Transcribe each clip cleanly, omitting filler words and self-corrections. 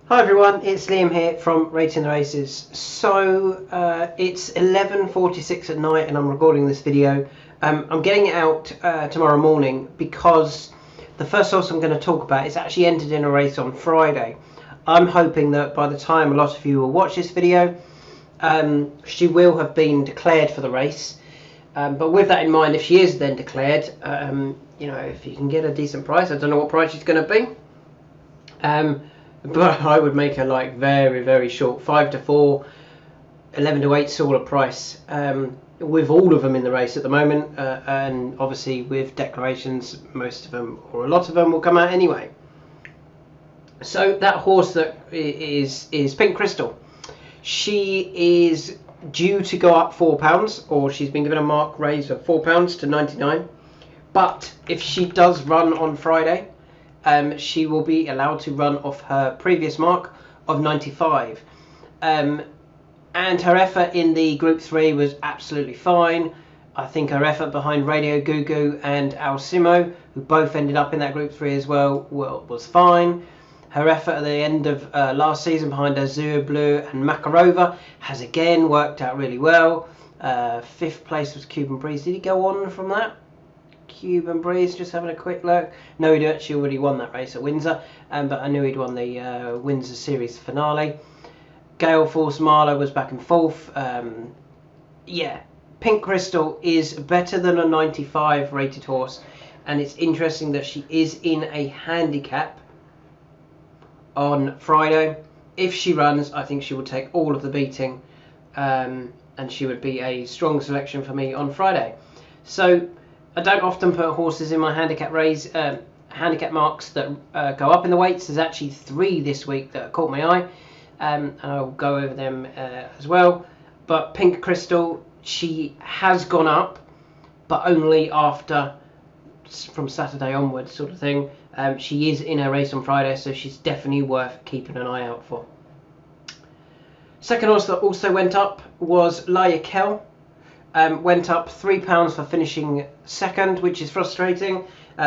Hi everyone, it's Liam here from Rating the Races. So it's 11:46 at night and I'm recording this video. I'm getting it out tomorrow morning because the first horse I'm going to talk about is actually entered in a race on Friday. I'm hoping that by the time a lot of you will watch this video, she will have been declared for the race. But with that in mind, if she is then declared, if you can get a decent price, I don't know what price she's going to be. But I would make her like very, very short, 5 to 4, 11 to 8 sort of price, with all of them in the race at the moment, and obviously with declarations, most of them or a lot of them will come out anyway. So that horse that is Pink Crystal. She is due to go up £4, or she's been given a mark raise of £4 to 99. But if she does run on Friday, she will be allowed to run off her previous mark of 95. And her effort in the Group 3 was absolutely fine. I think her effort behind Radio Gugu and Alcimo, who both ended up in that Group 3 as well, was fine. Her effort at the end of last season behind Azure Blue and Makarova has again worked out really well. 5th place was Cuban Breeze. Did he go on from that? Cuban Breeze, just having a quick look. No, he'd actually already won that race at Windsor, but I knew he'd won the Windsor Series finale. Gale Force Marlow was back and forth. Yeah, Pink Crystal is better than a 95 rated horse, and it's interesting that she is in a handicap on Friday. If she runs, I think she will take all of the beating, and she would be a strong selection for me on Friday. So I don't often put horses in my handicap marks that go up in the weights. There's actually 3 this week that caught my eye, and I'll go over them as well. But Pink Crystal, she has gone up, but only after, from Saturday onwards sort of thing. She is in a race on Friday, so she's definitely worth keeping an eye out for. Second horse that also went up was La Yakel. Went up £3 for finishing second, which is frustrating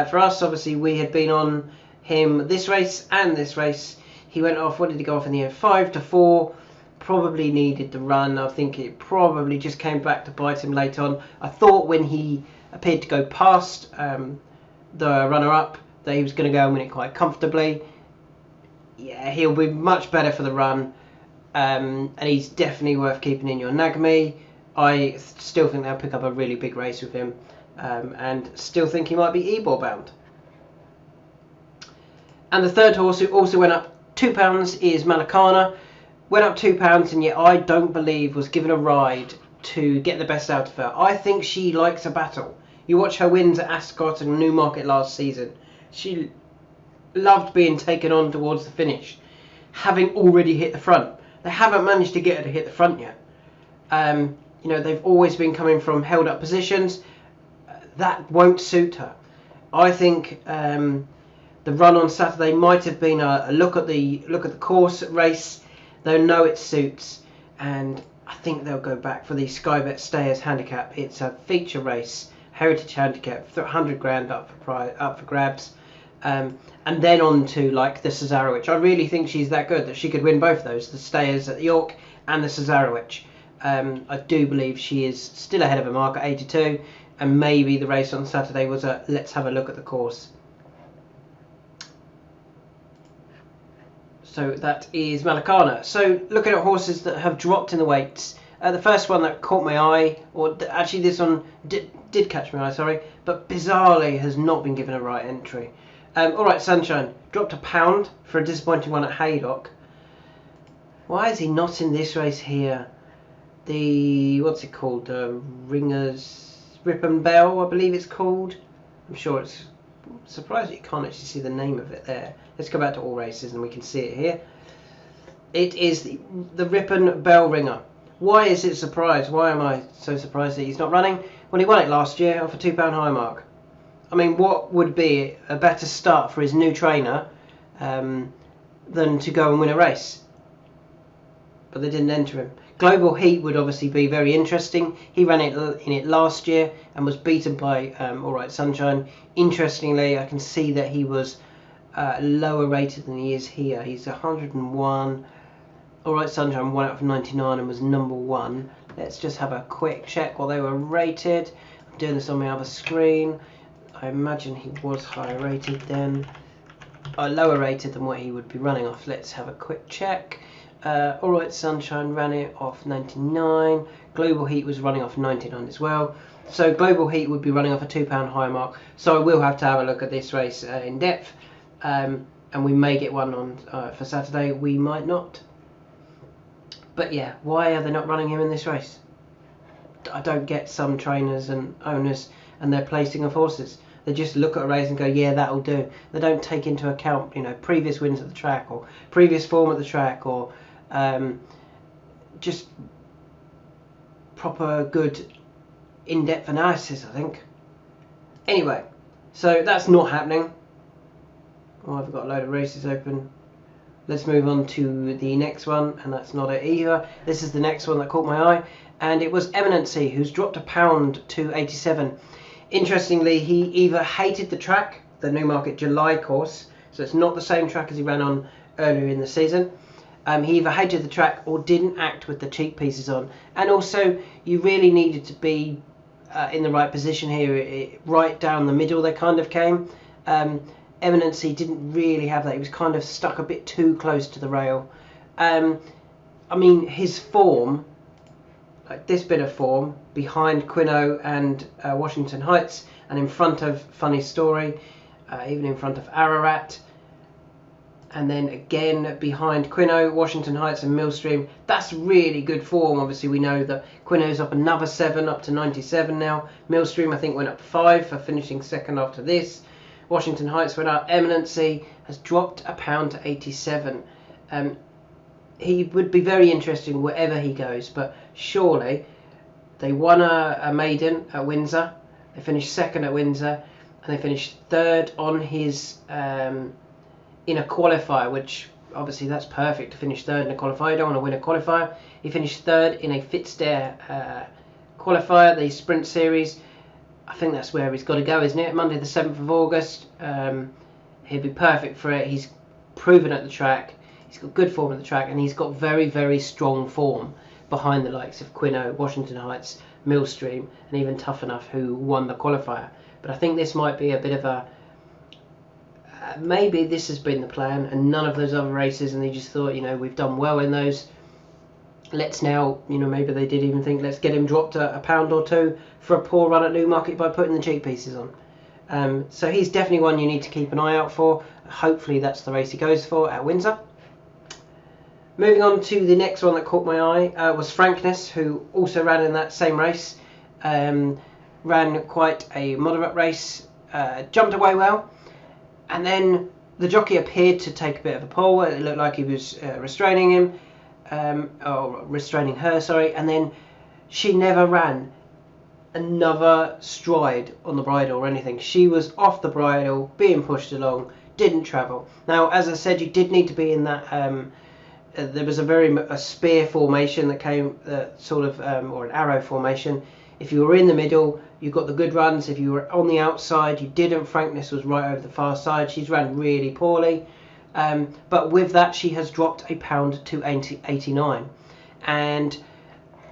for us. Obviously, we had been on him this race and this race. He went off. What did he go off in the end? 5 to 4. Probably needed the run. I think it probably just came back to bite him late on. I thought when he appeared to go past the runner-up that he was going to go and win it quite comfortably. Yeah, he'll be much better for the run, and he's definitely worth keeping in your Nagme. I still think they'll pick up a really big race with him, and still think he might be Ebor bound. And the third horse who also went up £2 is Malacana. Went up £2, and yet I don't believe was given a ride to get the best out of her. I think she likes a battle. You watch her wins at Ascot and Newmarket last season. She loved being taken on towards the finish, having already hit the front. They haven't managed to get her to hit the front yet. They've always been coming from held up positions. That won't suit her. I think the run on Saturday might have been a look at the course race. They'll know it suits, and I think they'll go back for the Sky Bet Stayers Handicap. It's a feature race, Heritage Handicap, 100 grand up for grabs, and then on to like the Cesarewitch. I really think she's that good that she could win both those, the Stayers at York and the Cesarewitch. I do believe she is still ahead of a mark at 82, and maybe the race on Saturday was a let's have a look at the course. So that is Malacana. So looking at horses that have dropped in the weights, the first one that caught my eye, or actually this one did catch my eye, sorry, but bizarrely has not been given a right entry. Alright Sunshine, dropped £1 for a disappointing one at Haydock. Why is he not in this race here? What's it called? Ringers Rip and Bell, I believe it's called. I'm sure it's surprised that you can't actually see the name of it there. Let's go back to all races and we can see it here. It is the Rip and Bell Ringer. Why is it a surprise? Why am I so surprised that he's not running? Well, he won it last year off a £2 high mark. I mean, what would be a better start for his new trainer than to go and win a race? But they didn't enter him. Global Heat would obviously be very interesting. He ran it in it last year and was beaten by Alright Sunshine. Interestingly, I can see that he was lower rated than he is here. He's 101. All Right Sunshine 1 out of 99 and was number 1. Let's just have a quick check what they were rated. I'm doing this on my other screen. I imagine he was higher rated then. Lower rated than what he would be running off. Let's have a quick check. All Right Sunshine ran it off 99. Global Heat was running off 99 as well. So Global Heat would be running off a £2 higher mark. So I will have to have a look at this race in depth. And we may get one on for Saturday. We might not. But yeah, why are they not running him in this race? I don't get some trainers and owners and their placing of horses. They just look at a race and go, yeah, that'll do. They don't take into account, previous wins at the track or previous form at the track or just proper good in-depth analysis, I think. Anyway, so that's not happening. Oh, I've got a load of races open. Let's move on to the next one, and that's not it either. This is the next one that caught my eye, and it was Eminency, who's dropped £1 to 87. Interestingly, he either hated the track, the Newmarket July course, so it's not the same track as he ran on earlier in the season. He either hated the track or didn't act with the cheek pieces on. And also, you really needed to be in the right position here, right down the middle they kind of came. Eminency didn't really have that. He was kind of stuck a bit too close to the rail. I mean, his form, like this bit of form, behind Quino and Washington Heights, and in front of Funny Story, even in front of Ararat, and then again behind Quino, Washington Heights and Millstream. That's really good form. Obviously, we know that Quino's up another 7, up to 97 now. Millstream, I think, went up 5 for finishing second after this. Washington Heights went up. Eminency has dropped £1 to 87. He would be very interesting wherever he goes, but surely they won a maiden at Windsor. They finished second at Windsor, and they finished third on his in a qualifier, which obviously that's perfect to finish third in a qualifier. You don't want to win a qualifier. He finished third in a Fitzdale qualifier, the sprint series. I think that's where he's got to go, isn't it? Monday the 7th of August. He'll be perfect for it. He's proven at the track. He's got good form at the track, and he's got very, very strong form behind the likes of Quino, Washington Heights, Millstream, and even Tough Enough, who won the qualifier. But I think this might be a bit of a... maybe this has been the plan, and none of those other races, and they just thought, we've done well in those. Let's now, maybe they did even think, let's get him dropped a £1 or 2 for a poor run at Newmarket by putting the cheek pieces on. So he's definitely one you need to keep an eye out for. Hopefully that's the race he goes for at Windsor. Moving on to the next one that caught my eye was Frankness, who also ran in that same race. Ran quite a moderate race, jumped away well, and then the jockey appeared to take a bit of a pull. It looked like he was restraining him. Or restraining her, sorry, and then she never ran another stride on the bridle or anything. She was off the bridle, being pushed along, didn't travel. Now, as I said, you did need to be in that, there was a spear formation that came, or an arrow formation. If you were in the middle, you got the good runs. If you were on the outside, you didn't. Frankness was right over the far side. She's ran really poorly. But with that, she has dropped £1 to 89. And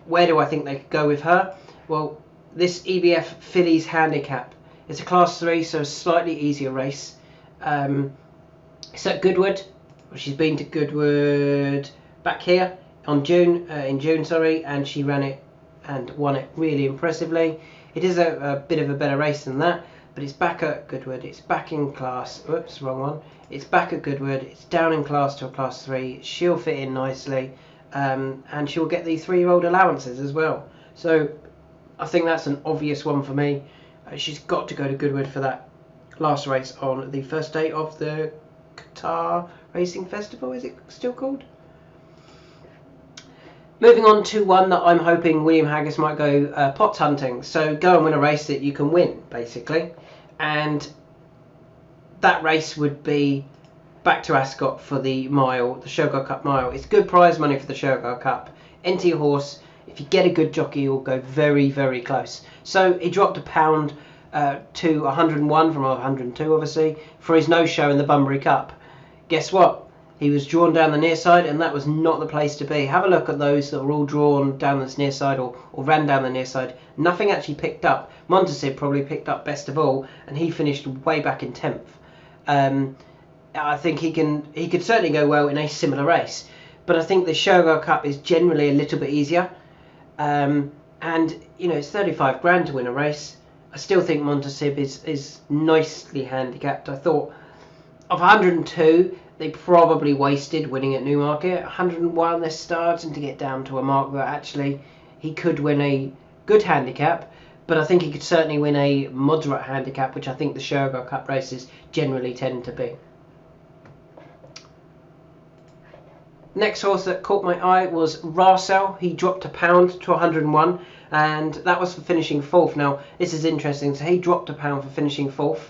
where do I think they could go with her? Well, this EBF Fillies Handicap. It's a Class 3, so a slightly easier race. It's at Goodwood. She's been to Goodwood back here in June, and she ran it and won it really impressively. It is a bit of a better race than that, but it's back at Goodwood. It's back in class. Oops, wrong one. It's back at Goodwood. It's down in class to a Class 3. She'll fit in nicely, and she'll get the 3-year-old allowances as well. So I think that's an obvious one for me. She's got to go to Goodwood for that last race on the first day of the Qatar Racing Festival. Is it still called? Moving on to one that I'm hoping William Haggis might go pots hunting. So go and win a race that you can win, basically. And that race would be back to Ascot for the mile, the Shergar Cup mile. It's good prize money for the Shergar Cup. Enter your horse. If you get a good jockey, you'll go very, very close. So he dropped £1 to 101 from 102, obviously, for his no-show in the Bunbury Cup. Guess what? He was drawn down the near side, and that was not the place to be. Have a look at those that were all drawn down this near side or ran down the near side. Nothing actually picked up. Montasib probably picked up best of all, and he finished way back in 10th. I think he could certainly go well in a similar race, but I think the Summerghand Cup is generally a little bit easier. And you know, it's 35 grand to win a race. I still think Montasib is nicely handicapped. I thought of 102. They probably wasted winning at Newmarket. 101, they're starting to get down to a mark that actually he could win a good handicap, but I think he could certainly win a moderate handicap, which I think the Summerghand Cup races generally tend to be. Next horse that caught my eye was Rarsell. He dropped £1 to 101, and that was for finishing 4th. Now, this is interesting. So he dropped £1 for finishing 4th,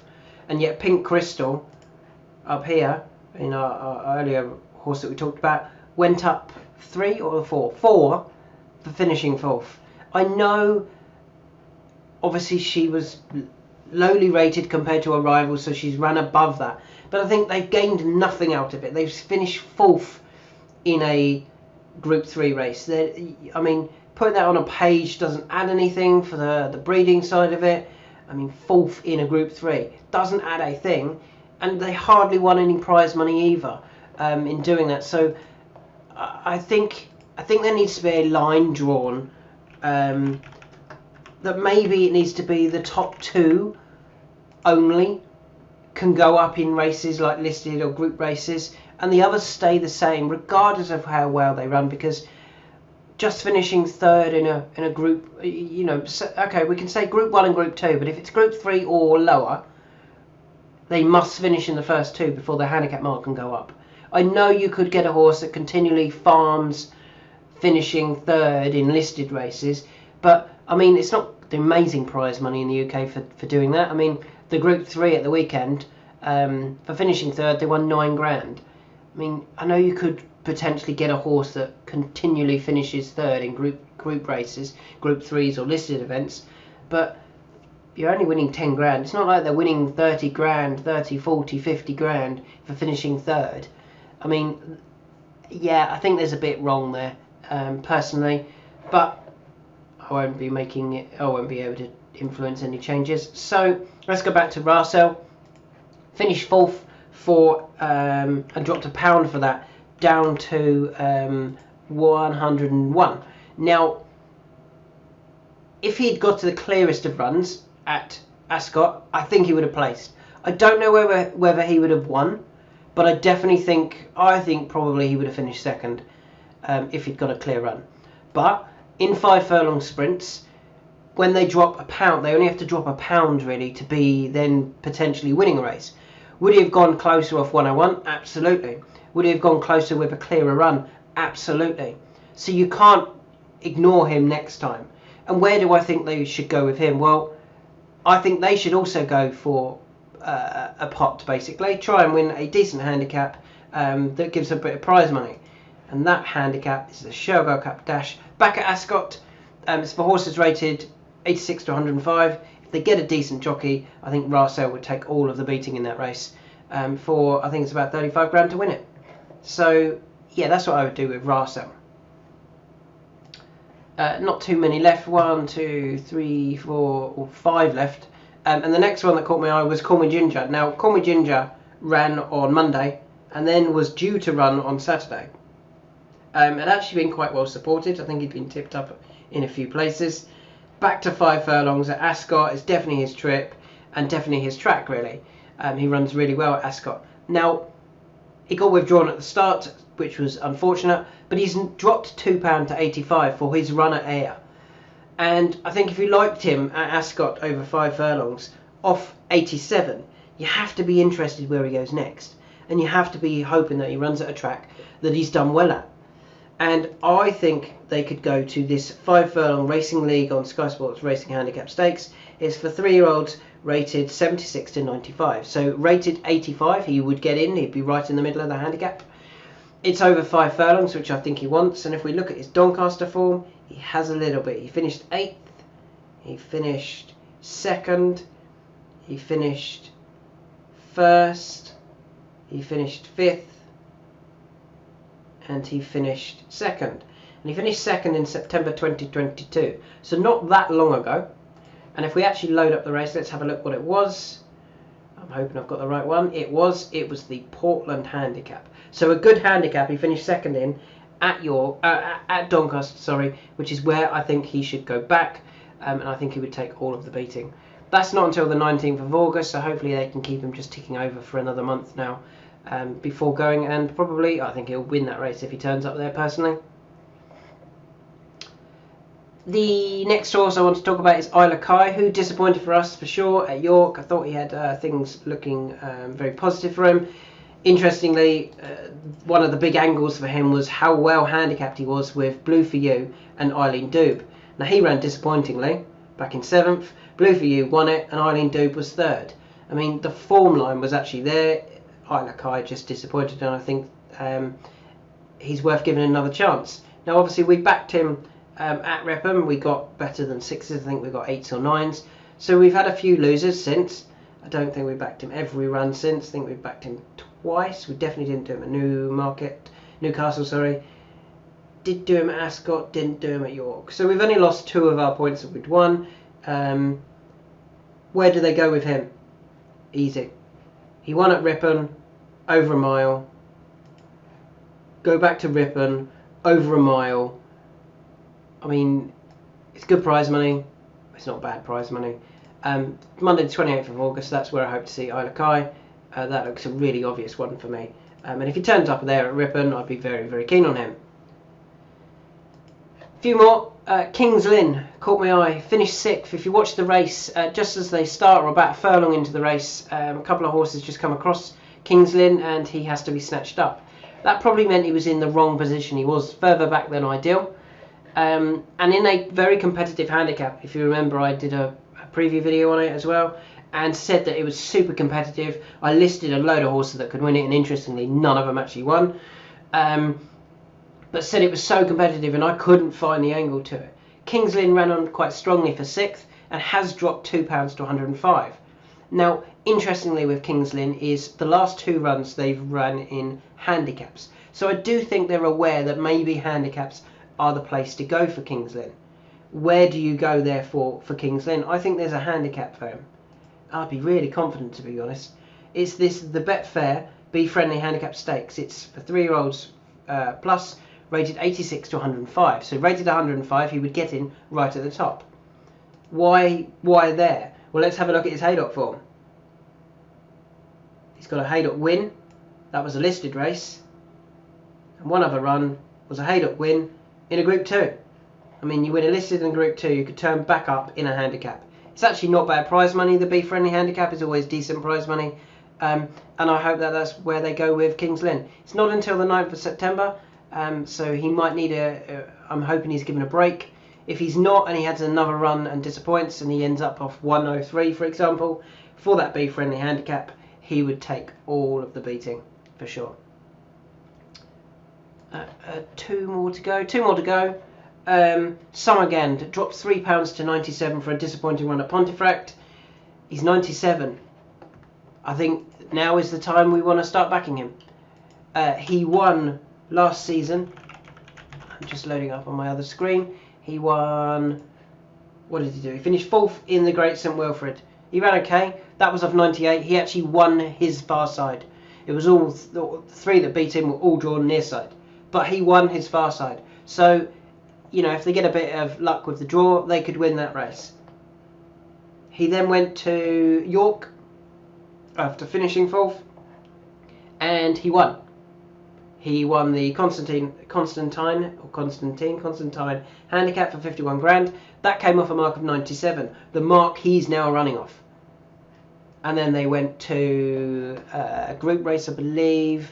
and yet Pink Crystal up here, in our earlier horse that we talked about, went up 3 or 4? 4 for finishing 4th. I know, obviously, she was lowly rated compared to her rivals, so she's run above that. But I think they've gained nothing out of it. They've finished 4th in a Group 3 race. I mean, put that on a page doesn't add anything for the breeding side of it. I mean, 4th in a Group 3 doesn't add a thing. And they hardly won any prize money either in doing that. So I think there needs to be a line drawn that maybe it needs to be the top 2 only can go up in races like listed or group races, and the others stay the same regardless of how well they run, because just finishing 3rd in a group, you know, okay, we can say Group 1 and Group 2, but if it's Group 3 or lower, they must finish in the first 2 before the handicap mark can go up. I know you could get a horse that continually farms finishing 3rd in listed races, but I mean, it's not the amazing prize money in the UK for doing that. I mean, the Group 3 at the weekend, for finishing 3rd, they won 9 grand. I mean, I know you could potentially get a horse that continually finishes 3rd in group races, Group 3s or listed events, but you're only winning 10 grand. It's not like they're winning 30 grand, 30, 40, 50 grand for finishing 3rd. I mean, yeah, I think there's a bit wrong there, personally, but I won't be able to influence any changes. So let's go back to Rarsell. Finished 4th and dropped £1 for that, down to 101. Now, if he'd got to the clearest of runs at Ascot, I think he would have placed. I don't know whether he would have won, but I think probably he would have finished 2nd if he'd got a clear run. But in 5 furlong sprints, when they drop £1, they only have to drop £1 really to be then potentially winning a race. Would he have gone closer off 101? Absolutely. Would he have gone closer with a clearer run? Absolutely. So you can't ignore him next time. And where do I think they should go with him? Well, I think they should also go for a pot, basically. Try and win a decent handicap that gives a bit of prize money. And that handicap is the Summerghand Cup Dash back at Ascot. It's for horses rated 86 to 105. If they get a decent jockey, I think Rarsell would take all of the beating in that race for, I think it's about 35 grand to win it. So, yeah, that's what I would do with Rarsell. Not too many left. 1, 2, 3, 4, or 5 left. And the next one that caught my eye was Call Me Ginger. Now, Call Me Ginger ran on Monday and then was due to run on Saturday. Had actually been quite well supported. I think he'd been tipped up in a few places. Back to 5 furlongs at Ascot. It's definitely his trip and definitely his track, really. He runs really well at Ascot. Now, he got withdrawn at the start, which was unfortunate, but he's dropped £2 to 85 for his run at Ayr. And I think if you liked him at Ascot over 5 furlongs, off 87, you have to be interested where he goes next. And you have to be hoping that he runs at a track that he's done well at. And I think they could go to this 5 furlong racing league on Sky Sports Racing Handicap Stakes. It's for 3-year-olds rated 76 to 95. So rated 85, he would get in. He'd be right in the middle of the handicap. It's over 5 furlongs, which I think he wants. And if we look at his Doncaster form, he has a little bit. He finished 8th. He finished 2nd. he finished first, he finished fifth, and he finished second. And he finished second in September 2022, so not that long ago. And if we actually load up the race, let's have a look what it was. I'm hoping I've got the right one. It was the Portland Handicap. So a good handicap. He finished second in at Doncaster, sorry, which is where I think he should go back, and I think he would take all of the beating. That's not until the 19th of August, so hopefully they can keep him just ticking over for another month now before going, and probably I think he'll win that race if he turns up there personally. The next horse I want to talk about is Isla Kai, who disappointed for us for sure at York. I thought he had things looking very positive for him. Interestingly, one of the big angles for him was how well handicapped he was with Blue For You and Eileen Doob. Now he ran disappointingly back in 7th. Blue For You won it and Eileen Doob was 3rd. I mean, the form line was actually there. Isla Kai just disappointed, and I think he's worth giving another chance. Now obviously we backed him at Ripon. We got better than 6s, I think we got 8s or 9s. So we've had a few losers since. I don't think we backed him every run since. I think we backed him twice. We definitely didn't do him at Newcastle, sorry. Did do him at Ascot, didn't do him at York. So we've only lost 2 of our points that we'd won. Where do they go with him? Easy. He won at Ripon, over a mile. Go back to Ripon, over a mile. I mean, it's good prize money. It's not bad prize money. Monday the 28th of August, that's where I hope to see Isla Kai. That looks a really obvious one for me. And if he turns up there at Ripon, I'd be very, very keen on him. A few more. King's Lynn caught my eye. Finished 6th. If you watch the race, just as they start or about a furlong into the race, a couple of horses just come across King's Lynn and he has to be snatched up. That probably meant he was in the wrong position. He was further back than ideal. And in a very competitive handicap, if you remember, I did a preview video on it as well and said that it was super competitive. I listed a load of horses that could win it, and interestingly none of them actually won, but said it was so competitive and I couldn't find the angle to it. King's Lynn ran on quite strongly for 6th and has dropped £2 to 105. Now interestingly with King's Lynn is the last 2 runs they've run in handicaps, so I do think they're aware that maybe handicaps are the place to go for King's Lynn. Where do you go therefore for King's Lynn? I think there's a handicap for him. I'd be really confident, to be honest. It's the Betfair Be Friendly Handicap Stakes. It's for 3-year-olds plus, rated 86 to 105. So rated 105, he would get in right at the top. Why there? Well, let's have a look at his Haydock form. He's got a Haydock win. That was a listed race. And one other run was a Haydock win in a Group 2. I mean, you win a listed in Group 2, you could turn back up in a handicap. It's actually not bad prize money. The Be Friendly Handicap is always decent prize money. And I hope that that's where they go with King's Lynn. It's not until the 9th of September, so he might need I'm hoping he's given a break. If he's not and he has another run and disappoints and he ends up off 103, for example, for that Be Friendly Handicap, he would take all of the beating, for sure. 2 more to go. Summerghand dropped £3 to 97 for a disappointing run at Pontefract. He's 97. I think now is the time we want to start backing him. He won last season. I'm just loading up on my other screen. He won... What did he do? He finished 4th in the Great St Wilfrid. He ran okay. That was off 98. He actually won his far side. It was all 3 that beat him were all drawn near side. But he won his far side. So, you know, if they get a bit of luck with the draw, they could win that race. He then went to York after finishing 4th, and he won. He won the Constantine handicap for 51 grand. That came off a mark of 97, the mark he's now running off. And then they went to a group race, I believe.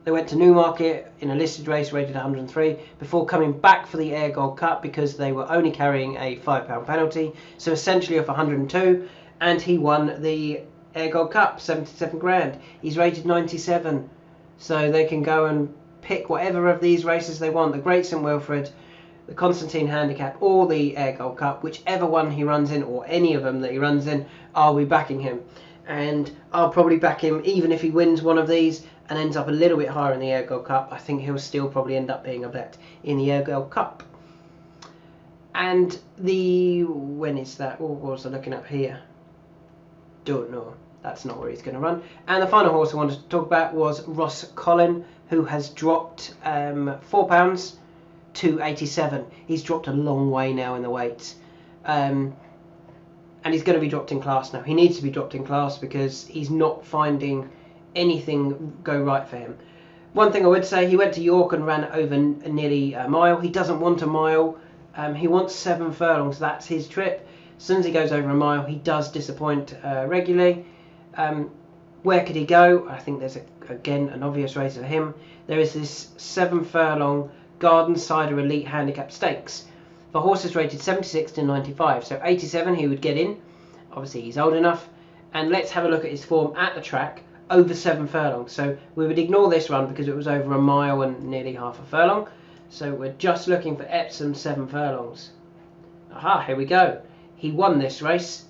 They went to Newmarket in a listed race rated 103 before coming back for the Air Gold Cup because they were only carrying a £5 penalty. So essentially off 102, and he won the Air Gold Cup, 77 grand. He's rated 97, so they can go and pick whatever of these races they want. The Great St Wilfrid, the Constantine Handicap or the Air Gold Cup, whichever one he runs in, or any of them that he runs in, I'll be backing him. And I'll probably back him even if he wins one of these and ends up a little bit higher in the Air Gold Cup. I think he'll still probably end up being a bet in the Air Gold Cup. And when is that? What was I looking up here? Don't know. That's not where he's going to run. And the final horse I wanted to talk about was Ross Collin, who has dropped £4 to 87. He's dropped a long way now in the weights. And he's going to be dropped in class now. He needs to be dropped in class because he's not finding anything go right for him. One thing I would say, he went to York and ran over nearly a mile. He doesn't want a mile. He wants 7 furlongs. That's his trip. As soon as he goes over a mile, he does disappoint regularly. Where could he go? I think there's again an obvious race for him. There is this 7 furlong Garden Cider Elite Handicap Stakes. The horse is rated 76 to 95, so 87 he would get in. Obviously he's old enough. And let's have a look at his form at the track over 7 furlongs. So we would ignore this run because it was over a mile and nearly half a furlong. So we're just looking for Epsom 7 furlongs. Aha, here we go. He won this race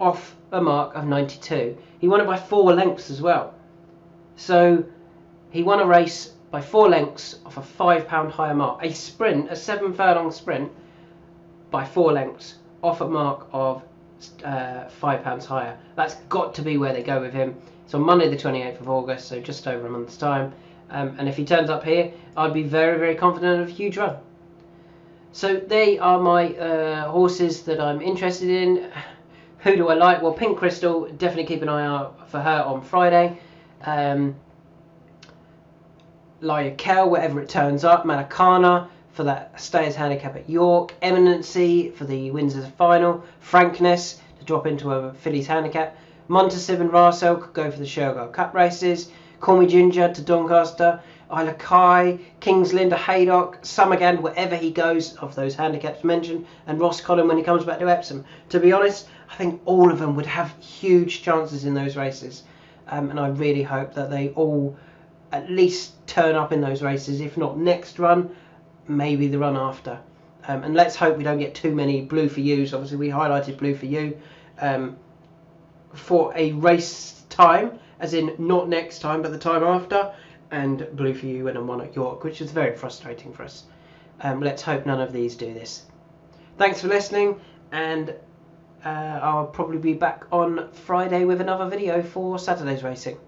off a mark of 92. He won it by 4 lengths as well. So he won a race by 4 lengths off a £5 higher mark. A sprint, a 7 furlong sprint by 4 lengths off a mark of £5 higher. That's got to be where they go with him. It's on Monday the 28th of August, so just over a month's time. And if he turns up here, I'd be very, very confident of a huge run. So they are my horses that I'm interested in. Who do I like? Well, Pink Crystal, definitely keep an eye out for her on Friday. Lyrakel, wherever it turns up. Malakana for that Stayers Handicap at York. Eminency for the Windsor final. Frankness to drop into a Fillies Handicap. Montasib and Rarsel could go for the Shergold Cup races. Call Me Ginger to Doncaster. Isla Kai, Kingsland to Haydock, Summerghand, wherever he goes of those handicaps mentioned, and Ross Collin when he comes back to Epsom. To be honest, I think all of them would have huge chances in those races. And I really hope that they all at least turn up in those races, if not next run, maybe the run after. And let's hope we don't get too many Blue for Yous. Obviously we highlighted Blue for You for a race time, as in not next time but the time after, and Blue for You went and won at York, which is very frustrating for us. Let's hope none of these do this. Thanks for listening, and I'll probably be back on Friday with another video for Saturday's racing.